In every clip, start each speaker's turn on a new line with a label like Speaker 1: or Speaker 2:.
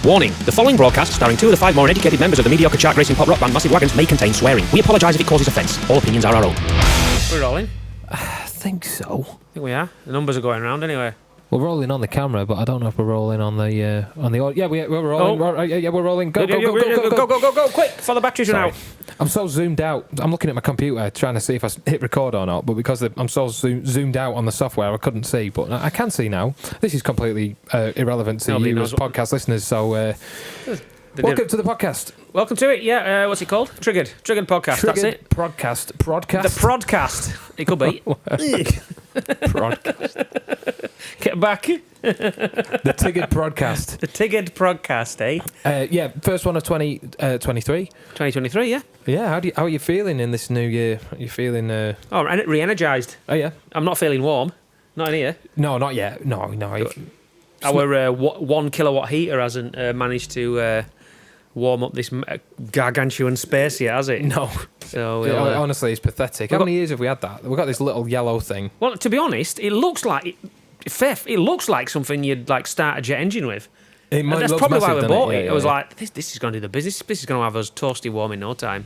Speaker 1: Warning, the following broadcast, starring two of the 5 more uneducated members of the mediocre chart racing pop rock band Massive Wagons, may contain swearing. We apologise if it causes offence. All opinions are our own.
Speaker 2: We're rolling?
Speaker 3: I think so.
Speaker 2: I think we are. The numbers are going round anyway.
Speaker 3: We're rolling on the camera, but I don't know if we're rolling on the audio. Yeah, we're rolling.
Speaker 2: Oh.
Speaker 3: Yeah, we're rolling. Go,
Speaker 2: Quick, before the batteries run out.
Speaker 3: I'm so zoomed out. I'm looking at my computer trying to see if I hit record or not, but because I'm so zoomed out on the software, I couldn't see. But I can see now. This is completely irrelevant to you as podcast listeners, so welcome to the podcast.
Speaker 2: Welcome to it, yeah. What's it called? Triggered Podcast, that's it.
Speaker 3: Prodcast.
Speaker 2: The Prodcast. It could be.
Speaker 3: Prodcast.
Speaker 2: Get back.
Speaker 3: The Tiggered Prodcast.
Speaker 2: The Tiggered Prodcast, eh?
Speaker 3: Yeah, first one of 2023.
Speaker 2: 2023, yeah.
Speaker 3: Yeah, how are you feeling in this new year? Are you feeling...
Speaker 2: Oh, re-energised.
Speaker 3: Oh, yeah?
Speaker 2: I'm not feeling warm. Not in here.
Speaker 3: No, not yet. No.
Speaker 2: Our 1 kilowatt heater hasn't managed to warm up this gargantuan space yet, has it?
Speaker 3: No.
Speaker 2: So
Speaker 3: honestly, it's pathetic. How many years have we had that? We've got this little yellow thing.
Speaker 2: Well, to be honest, it looks like something you'd like start a jet engine with. That's probably why we bought it. I was like, this is going to do the business. This is going to have us toasty warm in no time.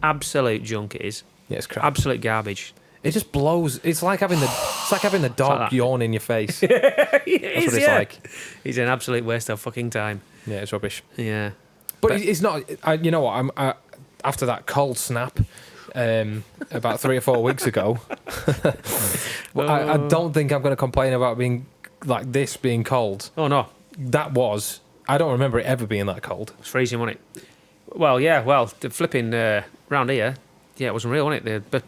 Speaker 2: Absolute junk it is.
Speaker 3: Yeah, it's crap.
Speaker 2: Absolute garbage.
Speaker 3: It just blows. It's like having the dog yawn in your face.
Speaker 2: That's what it's
Speaker 3: like.
Speaker 2: It's an absolute waste of fucking time.
Speaker 3: Yeah, it's rubbish.
Speaker 2: Yeah.
Speaker 3: But it's not. You know what? After that cold snap about 3 or 4 weeks ago, I don't think I'm going to complain about being like this being cold.
Speaker 2: Oh no,
Speaker 3: I don't remember it ever being that cold.
Speaker 2: It was freezing, wasn't it? Well, yeah. Well, the flipping round here. Yeah, it wasn't real, wasn't it? The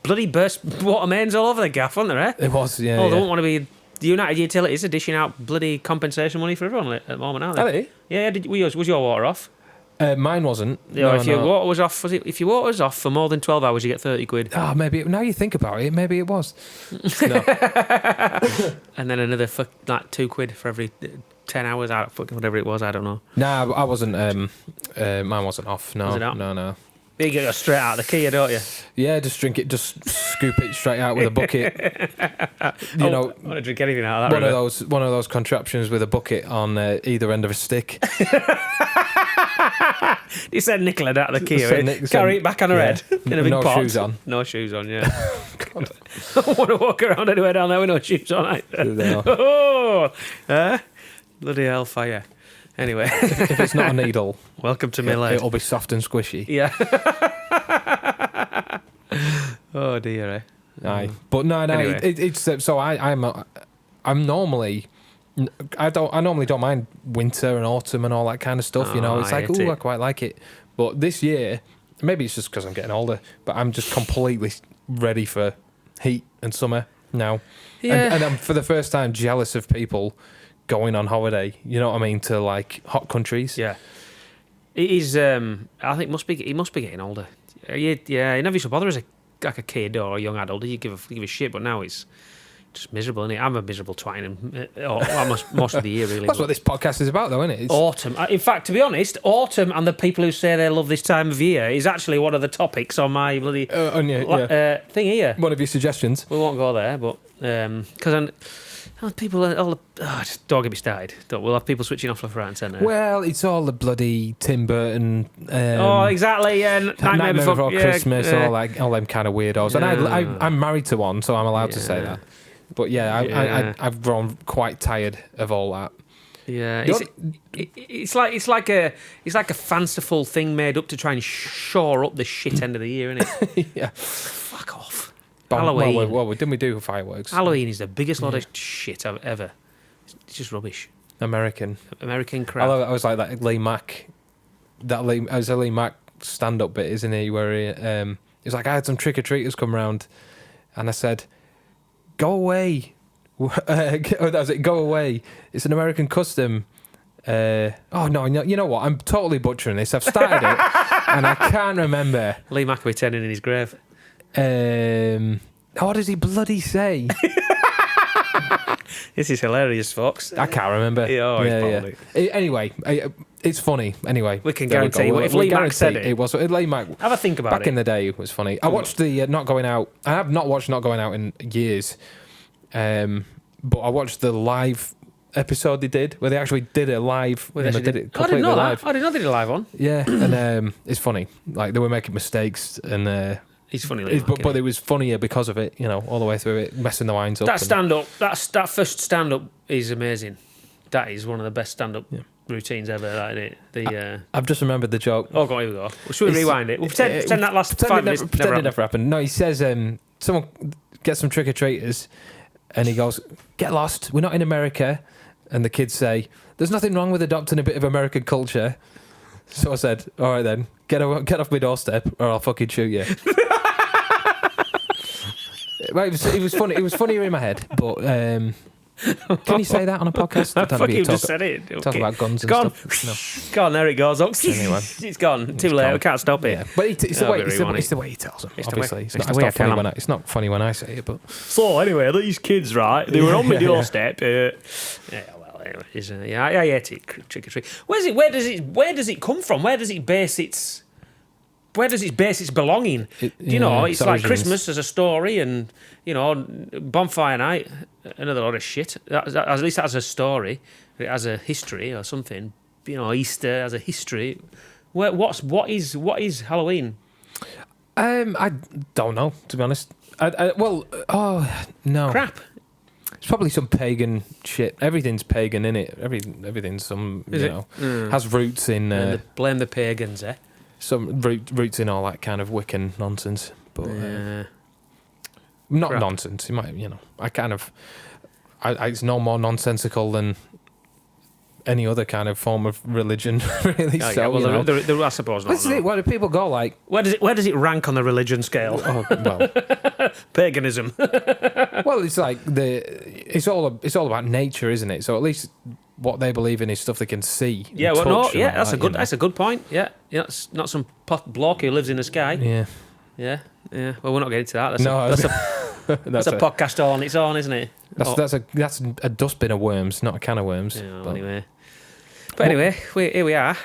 Speaker 2: bloody burst water mains all over the gaff, weren't there, eh?
Speaker 3: It was, yeah.
Speaker 2: Oh, they don't want to be... The United Utilities are dishing out bloody compensation money for everyone at the moment, aren't they?
Speaker 3: Are they?
Speaker 2: Yeah, was your water off?
Speaker 3: Mine wasn't.
Speaker 2: If your water was off, if your water was off for more than 12 hours, you get 30 quid.
Speaker 3: Ah, maybe. Now you think about it, maybe it was. No.
Speaker 2: And then another like 2 quid for every 10 hours out, whatever it was, I don't know.
Speaker 3: Nah, I wasn't. Mine wasn't off. No,
Speaker 2: was it not?
Speaker 3: No.
Speaker 2: You get it straight out of the Kia, don't you?
Speaker 3: Yeah, just drink it, just scoop it straight out with a bucket.
Speaker 2: I want to drink anything out of that.
Speaker 3: One of those contraptions with a bucket on either end of a stick.
Speaker 2: You said nickel it out of the Kia. Carry it back on her head in a big pot.
Speaker 3: No shoes on.
Speaker 2: No shoes on, yeah. I don't want to walk around anywhere down there with no shoes on either.
Speaker 3: No.
Speaker 2: Oh, bloody hellfire. Anyway,
Speaker 3: if it's not a needle,
Speaker 2: welcome to my life.
Speaker 3: It'll be soft and squishy.
Speaker 2: Yeah. Oh dear. Eh?
Speaker 3: Aye, but no. Anyway. It's so I'm normally. I normally don't mind winter and autumn and all that kind of stuff. It's like, I quite like it. But this year, maybe it's just because I'm getting older, but I'm just completely ready for heat and summer now. Yeah. And I'm for the first time jealous of people going on holiday, you know what I mean, to like hot countries.
Speaker 2: Yeah, it is. I think he must be getting older. Yeah, it never used to bother as a kid or a young adult. You give a shit, but now it's just miserable, isn't it? I'm a miserable twine, almost most of the year, really.
Speaker 3: That's what this podcast is about, though, isn't it? It's
Speaker 2: autumn. In fact, to be honest, autumn and the people who say they love this time of year is actually one of the topics on my bloody thing here.
Speaker 3: One of your suggestions.
Speaker 2: We won't go there, but because people just don't get me started. We'll have people switching off left, right and centre.
Speaker 3: Well, it's all the bloody Tim Burton.
Speaker 2: Exactly. Yeah,
Speaker 3: Nightmare Before Christmas. All them kind of weirdos. And I'm married to one, so I'm allowed to say that. But I've grown quite tired of all that.
Speaker 2: Yeah, it's like a fanciful thing made up to try and shore up the shit end of the year, isn't it?
Speaker 3: Yeah.
Speaker 2: Fuck off.
Speaker 3: Halloween. Well, didn't we do fireworks?
Speaker 2: Halloween is the biggest load of shit I've ever. It's just rubbish.
Speaker 3: American
Speaker 2: crap.
Speaker 3: I was like that Lee Mack. It was a Lee Mack stand-up bit, isn't he? Where he's like, I had some trick-or-treaters come round, and I said, "Go away." That was it. Go away. It's an American custom. No, you know what? I'm totally butchering this. I've started it, and I can't remember.
Speaker 2: Lee Mack will be turning in his grave.
Speaker 3: What does he bloody say?
Speaker 2: This is hilarious, folks.
Speaker 3: I can't remember.
Speaker 2: Yeah.
Speaker 3: Anyway, it's funny. Anyway,
Speaker 2: we can guarantee if Lee Mack said it.
Speaker 3: It was Lee Mack.
Speaker 2: Have a think about it.
Speaker 3: Back in the day, it was funny. I watched the Not Going Out. I have not watched Not Going Out in years. But I watched the live episode they did, where they actually did it live.
Speaker 2: Well, they
Speaker 3: did it
Speaker 2: I didn't
Speaker 3: completely
Speaker 2: know
Speaker 3: live.
Speaker 2: that. I didn't know they did a live one.
Speaker 3: Yeah, and it's funny. Like, they were making mistakes, and
Speaker 2: He's funny.
Speaker 3: but it was funnier because of it. All the way through it, messing the lines up.
Speaker 2: That stand-up, that first stand-up is amazing. That is one of the best stand-up routines ever. That, isn't it?
Speaker 3: I've just remembered the joke.
Speaker 2: Oh, God, here we go. Should we rewind it? We'll pretend that last 5 minutes
Speaker 3: Pretend it never happened. No, he says, someone gets some trick-or-treaters, and he goes, "Get lost. We're not in America." And the kids say, "There's nothing wrong with adopting a bit of American culture." So I said, "All right then, get off my doorstep, or I'll fucking shoot you." Well, it was funny. It was funnier in my head, but can you say that on a podcast?
Speaker 2: I fucking just said it.
Speaker 3: Talk about guns and stuff.
Speaker 2: No. Gone, there it goes.
Speaker 3: Anyway.
Speaker 2: It's gone. Too late. We can't stop it.
Speaker 3: Yeah. But it's the way he tells them. Obviously, it's not funny when I say it. But
Speaker 2: so anyway, these kids, right? They were on my doorstep. I ate it. Trick or treat. Where does it come from? Where does it base its belonging? It's like Christmas as a story, and bonfire night, another lot of shit. At least that's a story. It has a history or something. Easter has a history. What is Halloween?
Speaker 3: I don't know, to be honest. No.
Speaker 2: Crap.
Speaker 3: It's probably some pagan shit. Everything's pagan, innit? Everything's some, has roots in...
Speaker 2: blame the pagans, eh?
Speaker 3: Some roots in all that kind of Wiccan nonsense. But not crap. Nonsense. You might, I kind of... it's no more nonsensical than any other kind of form of religion, really.
Speaker 2: Oh, yeah, I suppose not.
Speaker 3: Where do people go, like...
Speaker 2: Where does it rank on the religion scale? Paganism.
Speaker 3: Well, it's like it's all about nature, isn't it? So at least what they believe in is stuff they can see.
Speaker 2: Yeah, that's a good point. Yeah, it's not some bloke who lives in the sky. Yeah. Well, we're not getting to that. That's a podcast all on its own, isn't it?
Speaker 3: That's a dustbin of worms, not a can of worms.
Speaker 2: Yeah, anyway, here we are.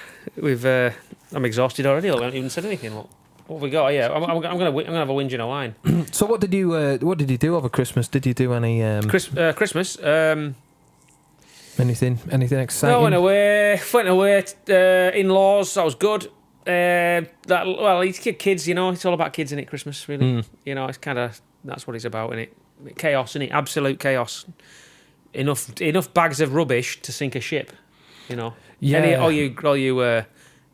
Speaker 2: I'm exhausted already. I haven't even said anything. What have we got? Yeah, I'm gonna have a whinge and a whine.
Speaker 3: So what did you do over Christmas? Did you do any
Speaker 2: Christmas?
Speaker 3: Anything exciting?
Speaker 2: No, went away. In-laws. That was good. It's kids. It's all about kids, isn't it? Christmas, really. It's kind of that's what it's about, isn't it? Chaos, isn't it? Absolute chaos. Enough bags of rubbish to sink a ship.
Speaker 3: Yeah.
Speaker 2: All you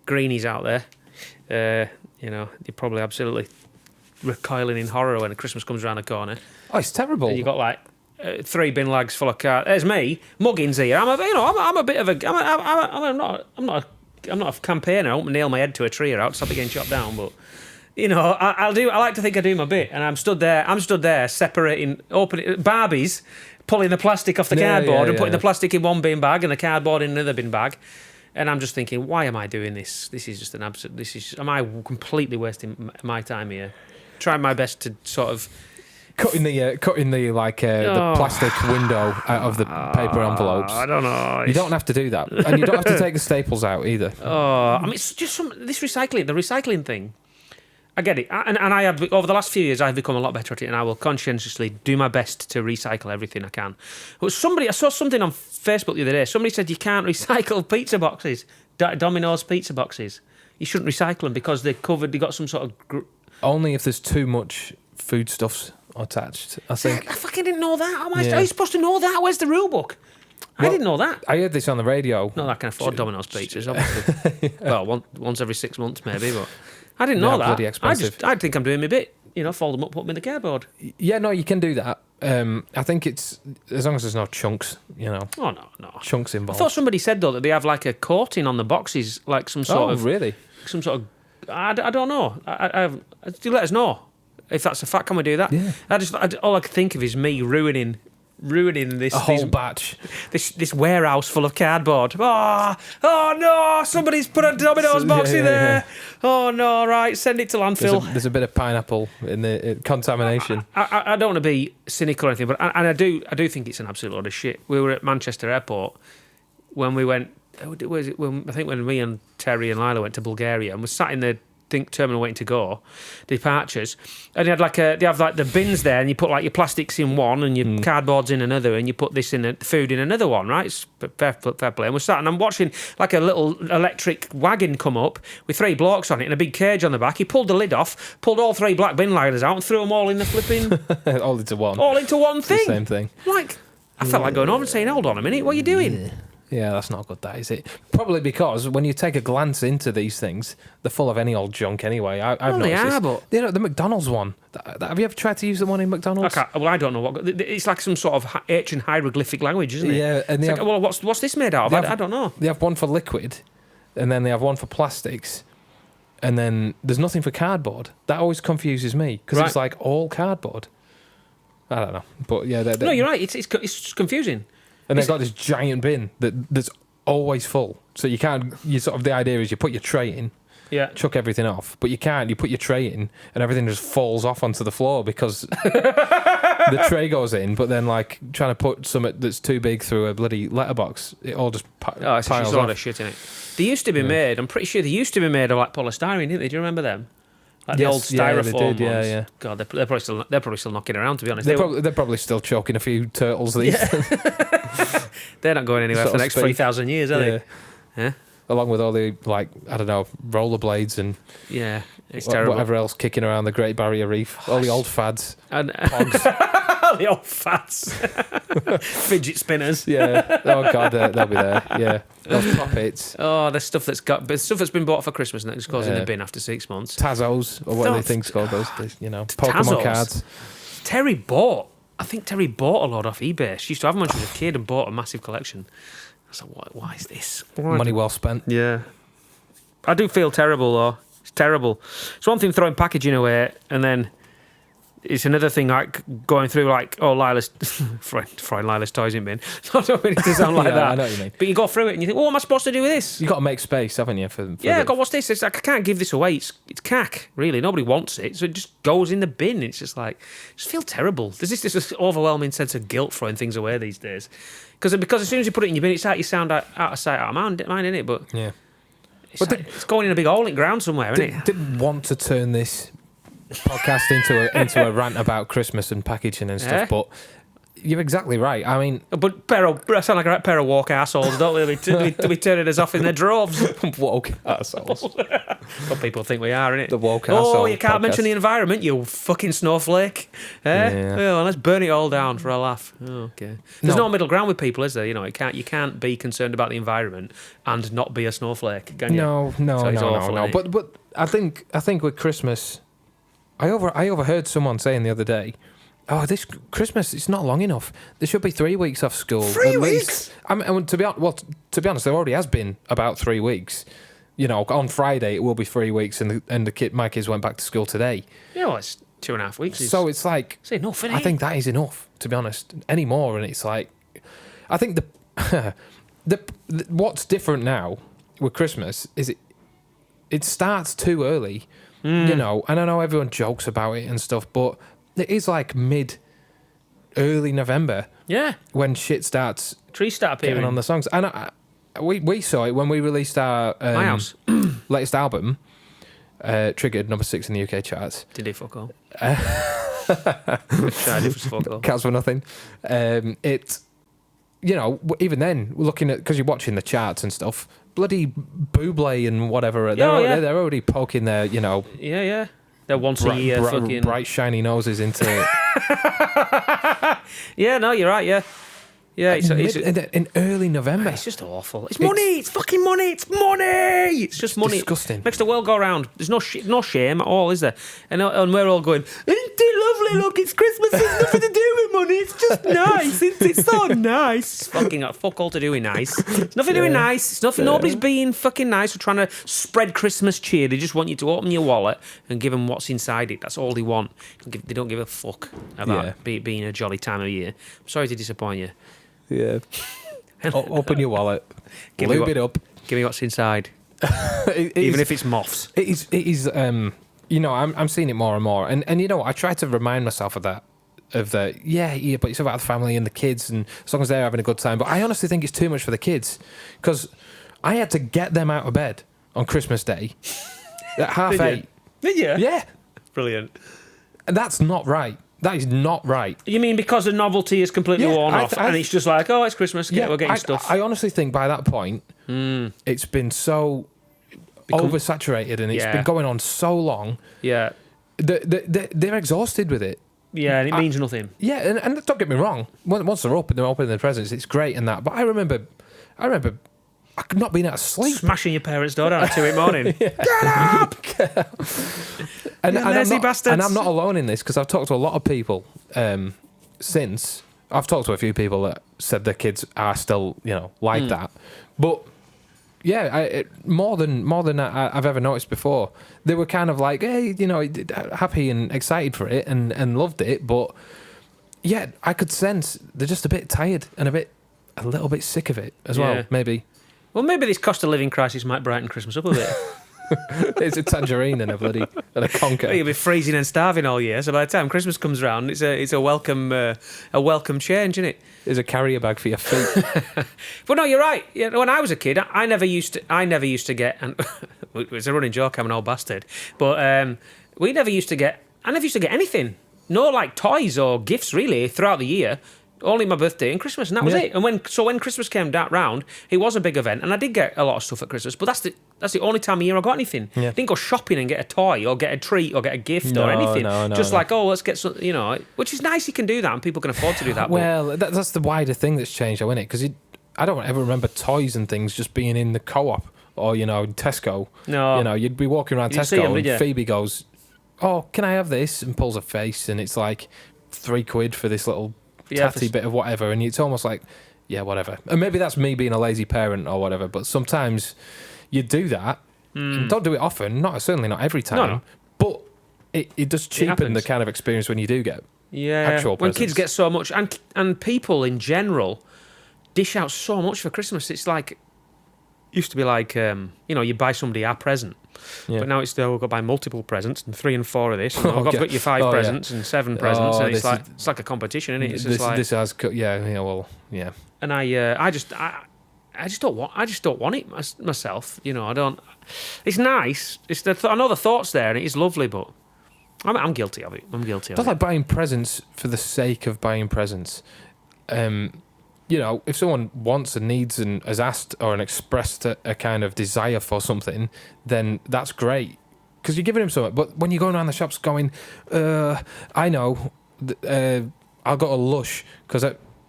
Speaker 2: greenies out there, you're probably absolutely recoiling in horror when Christmas comes around the corner.
Speaker 3: Oh, it's terrible.
Speaker 2: And you got like 3 bin lags full of cards. There's me, muggins here. I'm a bit of a. I'm not a campaigner. I won't nail my head to a tree or out, stop it getting chopped down. But I like to think I do my bit, and I'm stood there separating, opening Barbies, pulling the plastic off the cardboard and putting the plastic in one bin bag and the cardboard in another bin bag. And I'm just thinking, why am I doing this? This is just an absolute. Am I completely wasting my time here? Trying my best to sort of
Speaker 3: cutting the plastic window out of the paper envelopes.
Speaker 2: I don't know.
Speaker 3: You don't have to do that, and you don't have to take the staples out either.
Speaker 2: It's just the recycling thing. I get it, and I have over the last few years I've become a lot better at it, and I will conscientiously do my best to recycle everything I can. But I saw something on Facebook the other day. Somebody said you can't recycle pizza boxes, Domino's pizza boxes. You shouldn't recycle them because they're covered. They got some sort of
Speaker 3: only if there's too much foodstuffs attached. I think.
Speaker 2: I fucking didn't know that. Are you supposed to know that? Where's the rule book? I didn't know that.
Speaker 3: I heard this on the radio.
Speaker 2: Not that I can afford Domino's pizzas, obviously. Well, once every 6 months maybe, but. I didn't know that.
Speaker 3: Bloody expensive.
Speaker 2: I think I'm doing my bit. Fold them up, put them in the cardboard.
Speaker 3: Yeah, no, you can do that. I think it's as long as there's no chunks,
Speaker 2: Oh no.
Speaker 3: Chunks involved.
Speaker 2: I thought somebody said though that they have like a coating on the boxes, like some sort of.
Speaker 3: Oh, really?
Speaker 2: Some sort of. I don't know. Do let us know if that's a fact. Can we do that?
Speaker 3: Yeah.
Speaker 2: All I can think of is me ruining this
Speaker 3: whole batch.
Speaker 2: This warehouse full of cardboard. Oh no! Somebody's put a Domino's box in there. Yeah. Oh no! Right, send it to landfill.
Speaker 3: There's a bit of pineapple in the contamination.
Speaker 2: I don't want to be cynical or anything, but I do think it's an absolute load of shit. We were at Manchester Airport when we went. I think when me and Terry and Lila went to Bulgaria, and we sat in the terminal waiting to go, departures, and they have like the bins there, and you put like your plastics in one and your cardboards in another, and you put this in the food in another one, right? It's fair play. And we're sat, and I'm watching like a little electric wagon come up with 3 blokes on it and a big cage on the back. He pulled the lid off, pulled all 3 black bin liners out, and threw them all in the flipping
Speaker 3: all into one
Speaker 2: thing.
Speaker 3: The same thing.
Speaker 2: Like, I felt like going over and saying, "Hold on a minute, what are you doing?"
Speaker 3: Yeah, that's not good, that, is it? Probably because when you take a glance into these things, they're full of any old junk anyway. I've noticed this.
Speaker 2: But...
Speaker 3: You know, the McDonald's one. Have you ever tried to use the one in McDonald's?
Speaker 2: I don't know what... It's like some sort of ancient hieroglyphic language, isn't it?
Speaker 3: Yeah. And
Speaker 2: what's this made out of? I don't know.
Speaker 3: They have one for liquid, and then they have one for plastics, and then there's nothing for cardboard. That always confuses me, because it's like all cardboard. I don't know. But yeah...
Speaker 2: No, you're right. It's confusing.
Speaker 3: And they've got this giant bin that's always full. So you can't... the idea is you put your tray in, chuck everything off, but you can't. You put your tray in, and everything just falls off onto the floor because the tray goes in, but then, like, trying to put something that's too big through a bloody letterbox, it all just piles off.
Speaker 2: A lot of shit in it. They used to be made... I'm pretty sure they used to be made of, like, polystyrene, didn't they? Do you remember them? Like the old styrofoam ones.
Speaker 3: Yeah.
Speaker 2: God, they're probably still knocking around, to be honest.
Speaker 3: They're probably still choking a few turtles these days.
Speaker 2: They're not going anywhere for the next 3,000 years, are they? Yeah.
Speaker 3: Along with all the, like, I don't know, rollerblades and
Speaker 2: it's terrible.
Speaker 3: Whatever else kicking around the Great Barrier Reef. All the old fads.
Speaker 2: And
Speaker 3: Pogs.
Speaker 2: the old fads. Fidget spinners.
Speaker 3: Yeah. Oh, God, they'll be there. Yeah. Those puppets.
Speaker 2: Oh, there's stuff that's been bought for Christmas and that just goes in the bin after 6 months.
Speaker 3: Tazos, or whatever they think's called, those, Pokemon cards.
Speaker 2: I think Terry bought a lot off eBay. She used to have them when she was a kid and bought a massive collection. I was like, why is this?
Speaker 3: Money well spent.
Speaker 2: Yeah. I do feel terrible, though. It's terrible. It's one thing throwing packaging away, and then it's another thing like going through like, Lila's throwing Lila's toys in bin. I don't mean it to sound like that.
Speaker 3: I know what you mean.
Speaker 2: But you go through it and you think, what am I supposed to do with this?
Speaker 3: You've got to make space, haven't you? For
Speaker 2: God, what's this? It's like, I can't give this away. It's cack, really. Nobody wants it. So it just goes in the bin. It's just like, I just feel terrible. There's this overwhelming sense of guilt throwing things away these days. Because as soon as you put it in your bin, it's out of sight, out of mind, isn't it? But
Speaker 3: yeah.
Speaker 2: It's going in a big hole in the ground somewhere, isn't it?
Speaker 3: Didn't want to turn this podcast into a rant about Christmas and packaging and stuff, but you're exactly right. I mean,
Speaker 2: but I sound like a right pair of woke assholes, don't we? We turning us off in their droves.
Speaker 3: Woke assholes.
Speaker 2: What people think we are, innit?
Speaker 3: The woke assholes.
Speaker 2: Oh, you can't mention the environment, you fucking snowflake.
Speaker 3: Yeah.
Speaker 2: Well, let's burn it all down for a laugh. Oh, okay. There's no middle ground with people, is there? You can't be concerned about the environment and not be a snowflake, can you?
Speaker 3: No. But I think with Christmas, I overheard someone saying the other day, this Christmas, it's not long enough. There should be 3 weeks off school.
Speaker 2: 3 weeks?
Speaker 3: I mean, to be honest, there already has been about 3 weeks. On Friday it will be 3 weeks, and my kids went back to school today.
Speaker 2: Yeah, well, it's 2.5 weeks.
Speaker 3: So it's like,
Speaker 2: it's enough, isn't it?
Speaker 3: I think that is enough, to be honest. Any more, and it's like, I think the what's different now with Christmas is it starts too early. And I know everyone jokes about it and stuff, but it is like early November.
Speaker 2: Yeah.
Speaker 3: When shit starts...
Speaker 2: Trees start appearing.
Speaker 3: On the songs. And we saw it when we released our
Speaker 2: My House.
Speaker 3: latest album, Triggered, number 6 in the UK charts.
Speaker 2: Did it fuck all? Fuck all.
Speaker 3: Counts for nothing. Even then, looking at... Because you're watching the charts and stuff... Bloody Bublé and whatever. They're already poking their,
Speaker 2: Yeah. They're once a year fucking...
Speaker 3: bright, shiny noses into...
Speaker 2: Yeah, no, you're right, yeah. Yeah, it's
Speaker 3: in early November.
Speaker 2: It's just awful. It's money. It's fucking money. It's money. It's just money.
Speaker 3: Disgusting.
Speaker 2: Makes the world go round. There's no shame at all, is there? And we're all going, isn't it lovely? Look, it's Christmas. It's nothing to do with money. It's just nice. It's so nice. It's fucking got fuck all to do with nice. It's nothing to do with nice. It's nothing. Nobody's being fucking nice or trying to spread Christmas cheer. They just want you to open your wallet and give them what's inside it. That's all they want. They don't give a fuck about being a jolly time of year. I'm sorry to disappoint you.
Speaker 3: Yeah. Open your wallet. Lube it up.
Speaker 2: Give me what's inside. Even if it's moths.
Speaker 3: It is. I'm seeing it more and more, and I try to remind myself of that. But it's about the family and the kids, and as long as they're having a good time. But I honestly think it's too much for the kids, because I had to get them out of bed on Christmas Day at 8:30.
Speaker 2: Did you?
Speaker 3: Yeah.
Speaker 2: Brilliant.
Speaker 3: And that's not right. That is not right.
Speaker 2: You mean because the novelty is completely worn off and it's just like, oh, it's Christmas, we're getting stuff.
Speaker 3: I honestly think by that point, it's been so oversaturated and it's been going on so long.
Speaker 2: Yeah.
Speaker 3: They're exhausted with it.
Speaker 2: Yeah, and it means nothing.
Speaker 3: Yeah, and don't get me wrong. Once they're up and they're opening their presents, it's great and that. But I remember not being able to sleep.
Speaker 2: Smashing your parents' door down at 2 in the morning. Get up!
Speaker 3: And
Speaker 2: lazy bastards.
Speaker 3: And I'm not alone in this because I've talked to a lot of people since. I've talked to a few people that said their kids are still, like that. But yeah, more than I've ever noticed before. They were kind of like, hey, happy and excited for it and loved it. But yeah, I could sense they're just a bit tired and a little bit sick of it as well, maybe.
Speaker 2: Well, maybe this cost of living crisis might brighten Christmas up a bit.
Speaker 3: It's a tangerine and a conker.
Speaker 2: You'll be freezing and starving all year, so by the time Christmas comes around, it's a welcome change, isn't it?
Speaker 3: There's a carrier bag for your feet.
Speaker 2: But no, you're right. When I was a kid, I never used to get, and it's a running joke, I'm an old bastard, but I never used to get anything. No, like toys or gifts really throughout the year. Only my birthday and Christmas, and that was it. And when Christmas came round, it was a big event, and I did get a lot of stuff at Christmas. But that's the only time of year I got anything. Yeah. I didn't go shopping and get a toy or get a treat or get a gift or anything. Like, let's get some, which is nice. You can do that, and people can afford to do that.
Speaker 3: Well, that's the wider thing that's changed, though, isn't it? Because I don't ever remember toys and things just being in the co-op or Tesco. No, you'd be walking around Tesco and Phoebe goes, "Oh, can I have this?" and pulls a face, and it's like £3 for this little tatty bit of whatever, and it's almost like, yeah, whatever. And maybe that's me being a lazy parent or whatever, but sometimes you do that. And don't do it often, certainly not every time. No. But it does cheapen the kind of experience when you do get actual presents.
Speaker 2: When kids get so much, and people in general dish out so much for Christmas. It's like, used to be like, you buy somebody a present. Yeah. But now we've got to buy multiple presents and 3 and 4 of this. And I've got to get you 5 presents and 7 presents. And it's like a competition, isn't it?
Speaker 3: This has, yeah.
Speaker 2: And I just don't want it myself. I don't. It's nice. I know the thought's there and it is lovely, but I'm guilty of it.
Speaker 3: Don't like buying presents for the sake of buying presents. If someone wants and needs and has asked or expressed a kind of desire for something, then that's great because you're giving them something. But when you're going around the shops going, I know, I'll go to Lush because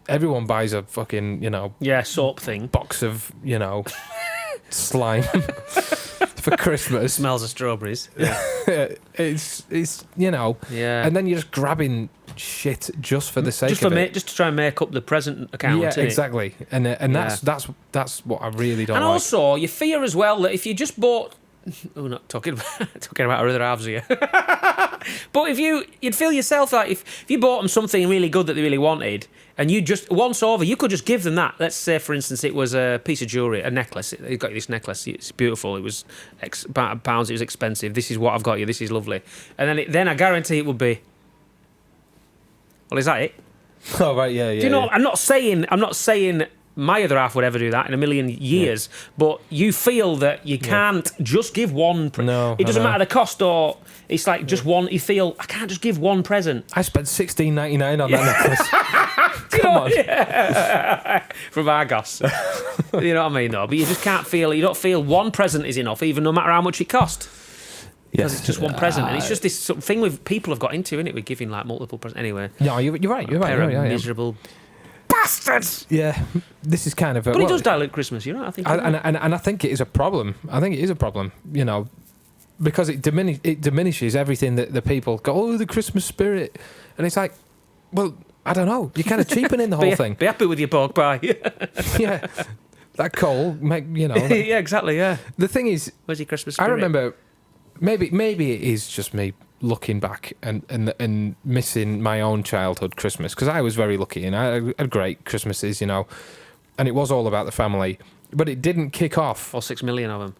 Speaker 3: everyone buys a fucking,
Speaker 2: soap thing,
Speaker 3: box of, slime for Christmas.
Speaker 2: Smells of strawberries.
Speaker 3: Yeah. it's and then you're just grabbing shit just for the sake of it.
Speaker 2: Just to try and make up the present account.
Speaker 3: Yeah, exactly. And that's what I really don't like.
Speaker 2: And also, you fear as well that if you just bought... Oh, not talking about our other halves here. But you'd feel yourself like if you bought them something really good that they really wanted, and you just, once over, you could just give them that. Let's say, for instance, it was a piece of jewellery, a necklace. They got you this necklace. It's beautiful. It was about £1. It was expensive. This is what I've got you. This is lovely. And then I guarantee it would be, well, is that it?
Speaker 3: Oh, right, yeah.
Speaker 2: Do you know? Yeah. I'm not saying my other half would ever do that in a million years, but you feel that you can't just give one.
Speaker 3: No,
Speaker 2: it doesn't matter the cost, or it's like just one. You feel I can't just give one present.
Speaker 3: I spent $16.99 on that necklace. Come on,
Speaker 2: from Argos. You know what I mean, though. But you just can't feel. You don't feel one present is enough, even no matter how much it cost. Because it's just one present, and it's just this sort of thing with people have got into, isn't it? With giving like multiple presents. Anyway,
Speaker 3: no, you're right. You're right.
Speaker 2: Miserable bastards.
Speaker 3: Yeah, this is kind of.
Speaker 2: But it does dilute Christmas, you know. I think,
Speaker 3: and I think it is a problem. Because it diminishes everything that the people go. Oh, the Christmas spirit, and it's like, well, I don't know. You're kind of cheapening the whole thing.
Speaker 2: Be happy with your pork pie.
Speaker 3: Yeah, that coal,
Speaker 2: yeah, exactly. Yeah.
Speaker 3: The thing is,
Speaker 2: where's your Christmas spirit?
Speaker 3: I remember. Maybe it is just me looking back and missing my own childhood Christmas, because I was very lucky and I had great Christmases, and it was all about the family. But it didn't kick off.
Speaker 2: All 6 million of them.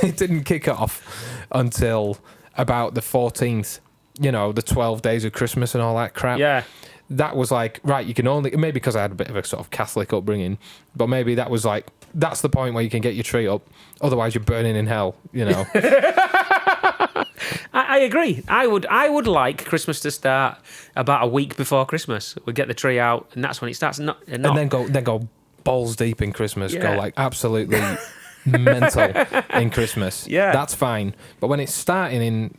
Speaker 3: It didn't kick off until about the 14th, the 12 days of Christmas and all that crap.
Speaker 2: Yeah.
Speaker 3: That was like, right, you can only, maybe because I had a bit of a sort of Catholic upbringing, but maybe that was like, that's the point where you can get your tree up. Otherwise, you're burning in hell,
Speaker 2: I agree. I would like Christmas to start about a week before Christmas. We get the tree out, and that's when it starts. And
Speaker 3: then go balls deep in Christmas.
Speaker 2: Yeah.
Speaker 3: Go like absolutely mental in Christmas.
Speaker 2: Yeah,
Speaker 3: that's fine. But when it's starting in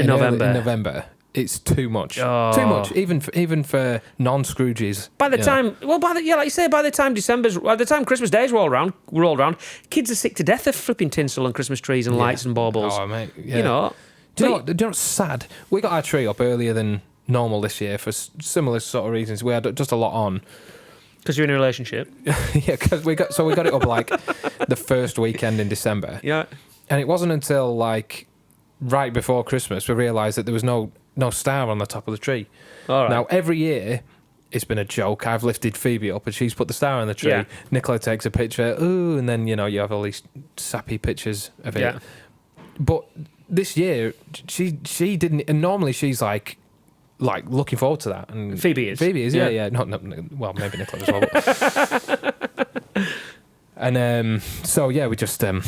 Speaker 3: November, it's too much.
Speaker 2: Oh.
Speaker 3: Too much, even for non-Scrooges.
Speaker 2: By the time, like you say, by the time Christmas days roll around, kids are sick to death of flipping tinsel and Christmas trees and lights and baubles.
Speaker 3: Oh mate, yeah.
Speaker 2: You know.
Speaker 3: Do you know what's sad? We got our tree up earlier than normal this year for similar sort of reasons. We had just a lot on.
Speaker 2: Because you're in a relationship.
Speaker 3: Yeah, because we got it up like the first weekend in December.
Speaker 2: Yeah.
Speaker 3: And it wasn't until like right before Christmas we realised that there was no star on the top of the tree.
Speaker 2: All right.
Speaker 3: Now every year it's been a joke. I've lifted Phoebe up and she's put the star on the tree.
Speaker 2: Yeah.
Speaker 3: Nicola takes a picture. Ooh, and then you have all these sappy pictures of it.
Speaker 2: Yeah.
Speaker 3: But this year she didn't, and normally she's like looking forward to that. And
Speaker 2: Phoebe is,
Speaker 3: yeah. No, well, maybe Nicola as well. And so yeah, we just it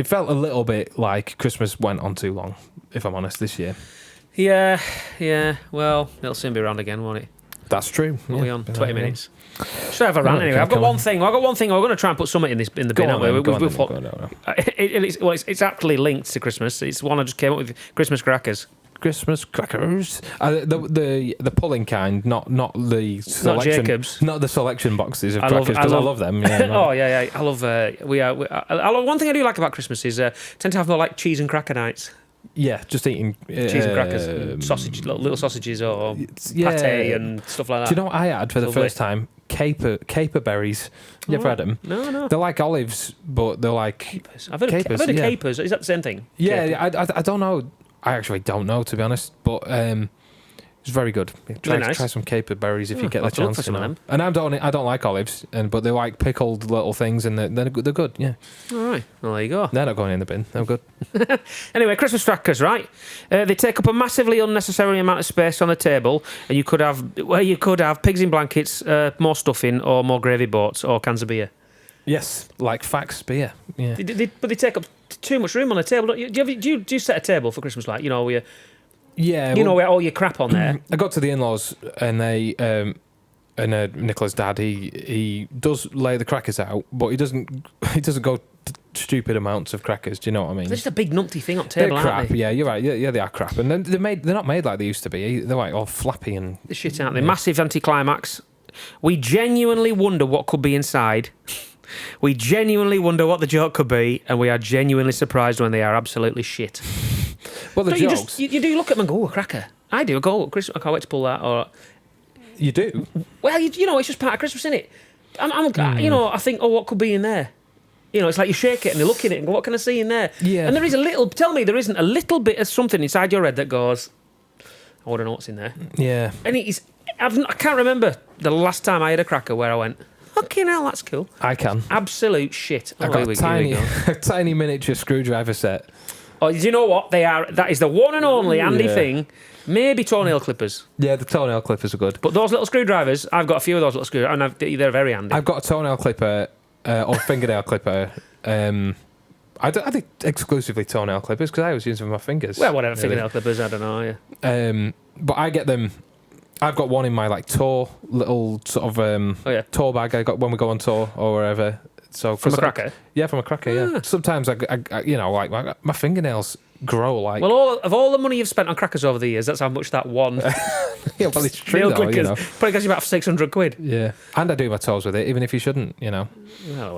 Speaker 3: felt a little bit like Christmas went on too long, if I'm honest, this year.
Speaker 2: Yeah. Well, it'll soon be around again, won't it?
Speaker 3: That's true.
Speaker 2: What are we on? 20 minutes. Should I have a rant anyway? I've got one thing. We're going to try and put something in the bin, aren't we? It's actually linked to Christmas. It's one I just came up with. Christmas crackers.
Speaker 3: Christmas crackers. The pulling kind, not the selection,
Speaker 2: not Jacobs,
Speaker 3: not the selection boxes of crackers, because I love them. Yeah,
Speaker 2: oh yeah. I love. I love. One thing I do like about Christmas is tend to have more like cheese and cracker nights.
Speaker 3: Yeah, just eating
Speaker 2: cheese and crackers, and sausage, little sausages or pate and stuff like that.
Speaker 3: Do you know what I had for the first time? Caper berries. You ever had them?
Speaker 2: No.
Speaker 3: They're like olives, but they're like
Speaker 2: capers. I've heard of capers. Is that the same thing?
Speaker 3: Yeah, I don't know. I actually don't know, to be honest, but it's very good. Try some caper berries if you get the chance.
Speaker 2: For some of them.
Speaker 3: And I don't like olives, but they're like pickled little things, and they're good. Yeah.
Speaker 2: All right. Well, there you go.
Speaker 3: They're not going in the bin. They're good.
Speaker 2: Anyway, Christmas crackers, right? They take up a massively unnecessary amount of space on the table, and you could have pigs in blankets, more stuffing, or more gravy boats, or cans of beer.
Speaker 3: Yes, like Fax beer. Yeah.
Speaker 2: But they take up too much room on the table. Do you set a table for Christmas, like where where all your crap on there?
Speaker 3: I got to the in-laws and they Nicola's dad, he does lay the crackers out, but he doesn't go stupid amounts of crackers. Do you know what I mean?
Speaker 2: They're just a big numpty thing up table,
Speaker 3: they're crap,
Speaker 2: aren't they?
Speaker 3: Yeah, you're right. Yeah, they are crap, and they're not made like they used to be. They're like all flappy and
Speaker 2: the shit, aren't they? Massive anticlimax. We genuinely wonder what could be inside. We genuinely wonder what the joke could be, and we are genuinely surprised when they are absolutely shit.
Speaker 3: Well, the jokes...
Speaker 2: You do look at them and go, oh, a cracker. I do. I go, Christmas, I can't wait to pull that. Or
Speaker 3: you do?
Speaker 2: Well, it's just part of Christmas, isn't it? I think, oh, what could be in there? It's like you shake it and you look at it and go, what can I see in there?
Speaker 3: Yeah.
Speaker 2: And there isn't a little bit of something inside your head that goes, I want to know what's in there.
Speaker 3: Yeah.
Speaker 2: And I can't remember the last time I had a cracker where I went, fucking hell, that's cool.
Speaker 3: I can.
Speaker 2: Absolute shit.
Speaker 3: I've got a tiny miniature screwdriver set.
Speaker 2: Oh, do you know what they are? That is the one and only Andy thing. Maybe toenail clippers.
Speaker 3: Yeah, the toenail clippers are good.
Speaker 2: But those little screwdrivers, I've got a few of those little screwdrivers, and they're very handy.
Speaker 3: I've got a toenail clipper or fingernail clipper. I think exclusively toenail clippers because I was using my fingers.
Speaker 2: Well, whatever, fingernail clippers, I don't know. Yeah.
Speaker 3: But I get them. I've got one in my tour, little sort of tour bag I got when we go on tour or wherever. So
Speaker 2: from a cracker?
Speaker 3: Yeah, from a cracker, yeah. Sometimes, I my fingernails grow like...
Speaker 2: Well, all the money you've spent on crackers over the years, that's how much that one...
Speaker 3: Yeah, well, it's true, though,
Speaker 2: Probably gets you about 600 quid.
Speaker 3: Yeah. And I do my toes with it, even if you shouldn't,
Speaker 2: Well,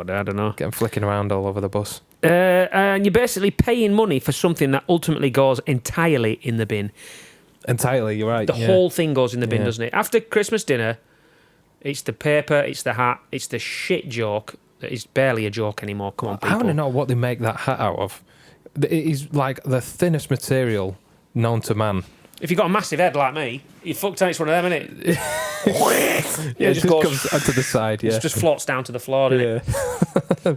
Speaker 2: I don't know.
Speaker 3: Get them flicking around all over the bus.
Speaker 2: And you're basically paying money for something that ultimately goes entirely in the bin.
Speaker 3: Entirely, you're right.
Speaker 2: The whole thing goes in the bin, doesn't it? After Christmas dinner, it's the paper, it's the hat, it's the shit joke that is barely a joke anymore. Come on, people.
Speaker 3: I want to know what they make that hat out of. It is like the thinnest material known to man.
Speaker 2: If you've got a massive head like me, you're fucked and it's one of them, isn't it?
Speaker 3: It just comes onto the side, yeah.
Speaker 2: It just floats down to the floor, doesn't it?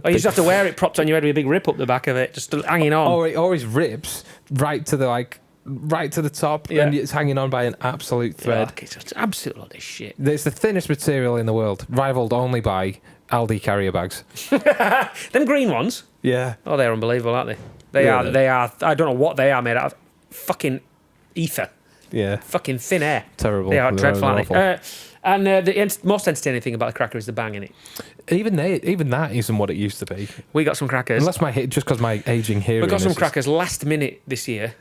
Speaker 2: Or you just have to wear it propped on your head with a big rip up the back of it, just hanging on.
Speaker 3: Or his rips right to the top, and it's hanging on by an absolute thread.
Speaker 2: Yeah, it's absolute lot of shit.
Speaker 3: It's the thinnest material in the world, rivaled only by Aldi carrier bags.
Speaker 2: Them green ones?
Speaker 3: Yeah.
Speaker 2: Oh, they're unbelievable, aren't they? They
Speaker 3: Really?
Speaker 2: They are. I don't know what they are made out of. Fucking ether.
Speaker 3: Yeah.
Speaker 2: Fucking thin air.
Speaker 3: Terrible.
Speaker 2: They are
Speaker 3: They're
Speaker 2: dreadful.
Speaker 3: awful.
Speaker 2: And the most entertaining thing about the cracker is the bang in it.
Speaker 3: Even that isn't what it used to be.
Speaker 2: We got some crackers.
Speaker 3: Unless just because my aging hearing.
Speaker 2: We got some crackers last minute this year.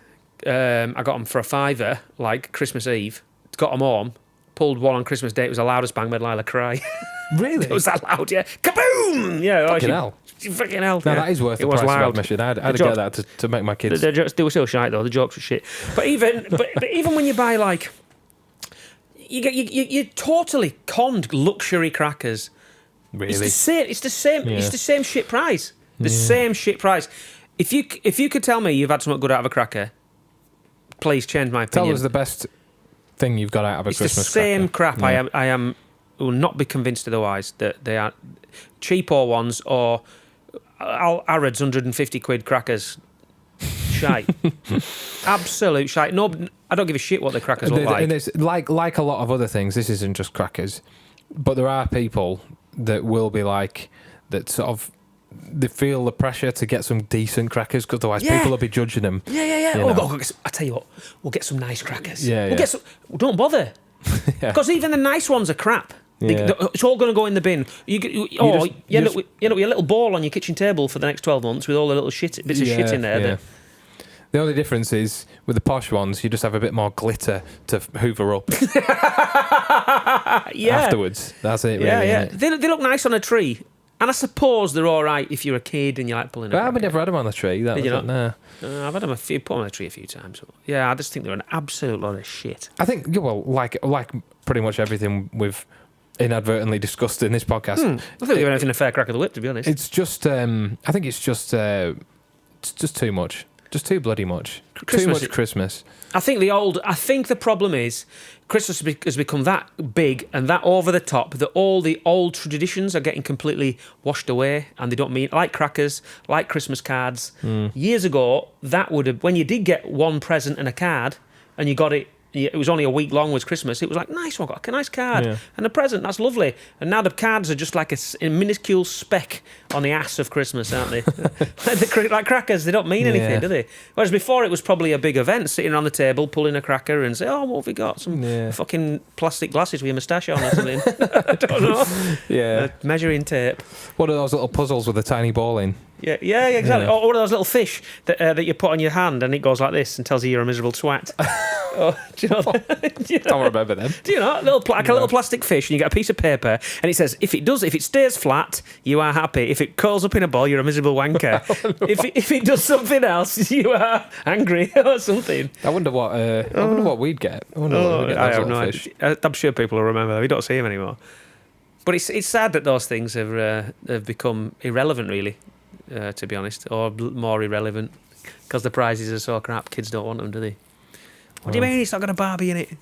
Speaker 2: I got them for $5, like Christmas Eve. Got them home. Pulled one on Christmas Day. It was the loudest bang, made Lila cry.
Speaker 3: Really?
Speaker 2: It was that loud, yeah. Kaboom! Yeah.
Speaker 3: Fucking hell.
Speaker 2: Freaking hell.
Speaker 3: No,
Speaker 2: yeah.
Speaker 3: that is worth
Speaker 2: it
Speaker 3: the
Speaker 2: was
Speaker 3: price
Speaker 2: loud.
Speaker 3: of admission. I'd get that to make my kids.
Speaker 2: The jokes, they were still shite though. The jokes were shit. But even when you buy like, you're totally conned luxury crackers.
Speaker 3: Really?
Speaker 2: It's the same. It's the same.
Speaker 3: Yeah.
Speaker 2: It's the same shit price. The same shit price. If you could tell me you've had something good out of a cracker, please change my opinion.
Speaker 3: Tell us the best thing you've got out of a Christmas
Speaker 2: It's the same
Speaker 3: cracker.
Speaker 2: crap. I will not be convinced otherwise that they are cheaper ones or Arrod's 150 quid crackers. Shite. Absolute shite. No, I don't give a shit what the crackers look like.
Speaker 3: And it's like a lot of other things, this isn't just crackers. But there are people that will be like, that sort of, they feel the pressure to get some decent crackers because otherwise people will be judging them.
Speaker 2: Yeah.
Speaker 3: You know?
Speaker 2: I tell you what, we'll get some nice crackers.
Speaker 3: Yeah.
Speaker 2: Get some. Don't bother, because even the nice ones are crap.
Speaker 3: Yeah.
Speaker 2: It's all going to go in the bin. You end up with a little ball on your kitchen table for the next 12 months with all the little bits of shit in there.
Speaker 3: Yeah. The only difference is with the posh ones, you just have a bit more glitter to hoover up afterwards. That's it, really.
Speaker 2: Yeah.
Speaker 3: Isn't it?
Speaker 2: They look nice on a tree. And I suppose they're all right if you're a kid and you like pulling a
Speaker 3: But I've never had them on the tree.
Speaker 2: Did you not?
Speaker 3: Nah.
Speaker 2: I've had them put them on a tree a few times. Yeah, I just think they're an absolute lot of shit.
Speaker 3: I think, well, like pretty much everything we've inadvertently discussed in this podcast.
Speaker 2: I think they're giving anything a fair crack of the whip, to be honest.
Speaker 3: It's just, I think it's just too much. Just too bloody much. Too much Christmas.
Speaker 2: I think the problem is Christmas has become that big and that over the top that all the old traditions are getting completely washed away and they don't mean, like crackers, like Christmas cards. Years ago, that would have, when you did get one present and a card and you got it, it was only a week long was Christmas, it was like, nice one, got a nice card and a present, that's lovely. And now the cards are just like a minuscule speck on the ass of Christmas, aren't they? Like crackers, they don't mean anything, do they? Whereas before it was probably a big event, sitting on the table, pulling a cracker and say, oh, what have we got? Some fucking plastic glasses with your moustache on or something. I don't know.
Speaker 3: Yeah.
Speaker 2: Measuring tape.
Speaker 3: What are those little puzzles with a tiny ball in?
Speaker 2: Yeah, exactly.
Speaker 3: Yeah.
Speaker 2: Or one of those little fish that you put on your hand and it goes like this and tells you you're a miserable twat. Do you know that?
Speaker 3: Don't remember them.
Speaker 2: Do you know? A little plastic fish and you get a piece of paper and it says, if it stays flat, you are happy. If it curls up in a ball, you're a miserable wanker. If it does something else, you are angry or something.
Speaker 3: I wonder what we'd get.
Speaker 2: I have no idea. I'm sure people will remember. We don't see them anymore. But it's sad that those things have become irrelevant, really. To be honest, or more irrelevant because the prizes are so crap. Kids don't want them, do they? What do you mean it's not got a Barbie in it?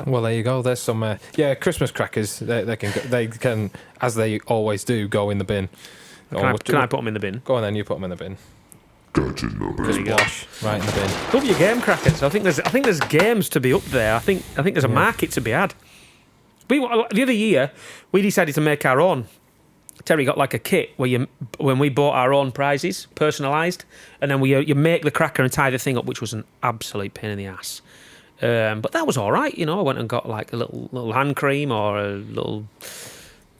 Speaker 3: Well, there you go. There's some Christmas crackers. They can, as they always do, go in the bin.
Speaker 2: Can I put them in the bin?
Speaker 3: Go on then, you put them in the bin.
Speaker 2: There you go.
Speaker 3: Right in the bin.
Speaker 2: Love your game crackers. I think there's games to be up there. I think there's a market to be had. The other year we decided to make our own. Terry got like a kit when we bought our own prizes, personalised, and then you make the cracker and tie the thing up, which was an absolute pain in the ass. But that was all right, you know. I went and got like a little hand cream or a little.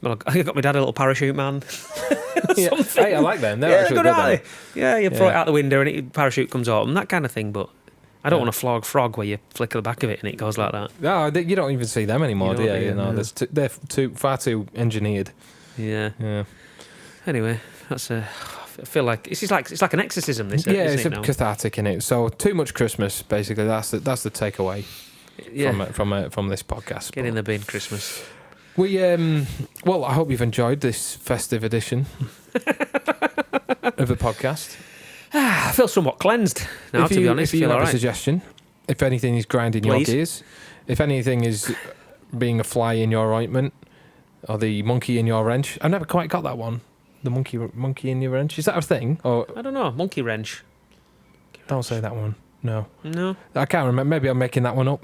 Speaker 2: Well, I got my dad a little parachute man.
Speaker 3: Hey, I like them. They're actually good.
Speaker 2: Yeah, you throw it out the window and the parachute comes out and that kind of thing. But I don't want a flog frog where you flicker the back of it and it goes like that.
Speaker 3: No, you don't even see them anymore, do you? You know, they're far too engineered.
Speaker 2: Yeah. Anyway, that's I feel like it's like an exorcism. This,
Speaker 3: it's
Speaker 2: isn't it,
Speaker 3: cathartic in it. So too much Christmas, basically. That's the takeaway from this podcast.
Speaker 2: Get in the bin, Christmas.
Speaker 3: We well, I hope you've enjoyed this festive edition of the podcast.
Speaker 2: I feel somewhat cleansed now, to be honest.
Speaker 3: If you have
Speaker 2: a
Speaker 3: suggestion, if anything is grinding your gears, if anything is being a fly in your ointment, or the monkey in your wrench. I've never quite got that one. The monkey in your wrench. Is that a thing? Or
Speaker 2: I don't know. Monkey wrench.
Speaker 3: Don't say that one. No.
Speaker 2: I
Speaker 3: can't remember. Maybe I'm making that one up.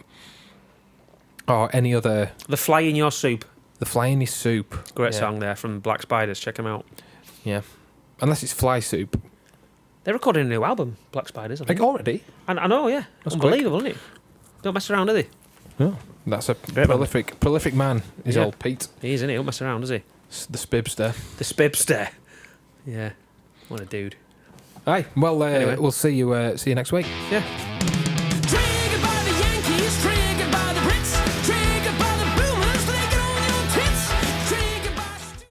Speaker 3: Or any other.
Speaker 2: The fly in your soup.
Speaker 3: The fly in your soup.
Speaker 2: Great song there from Black Spiders. Check them out.
Speaker 3: Yeah. Unless it's fly soup.
Speaker 2: They're recording a new album, Black Spiders. I think.
Speaker 3: Like already?
Speaker 2: I know, yeah.
Speaker 3: That's
Speaker 2: Unbelievable, isn't it? Don't mess around, do they?
Speaker 3: No. That's a prolific man, is old Pete.
Speaker 2: He is, isn't he? Don't mess around, does he?
Speaker 3: The Spibster.
Speaker 2: The Spibster. Yeah. What a dude.
Speaker 3: Aye, well,
Speaker 2: Anyway.
Speaker 3: we'll see you next week.
Speaker 2: Yeah.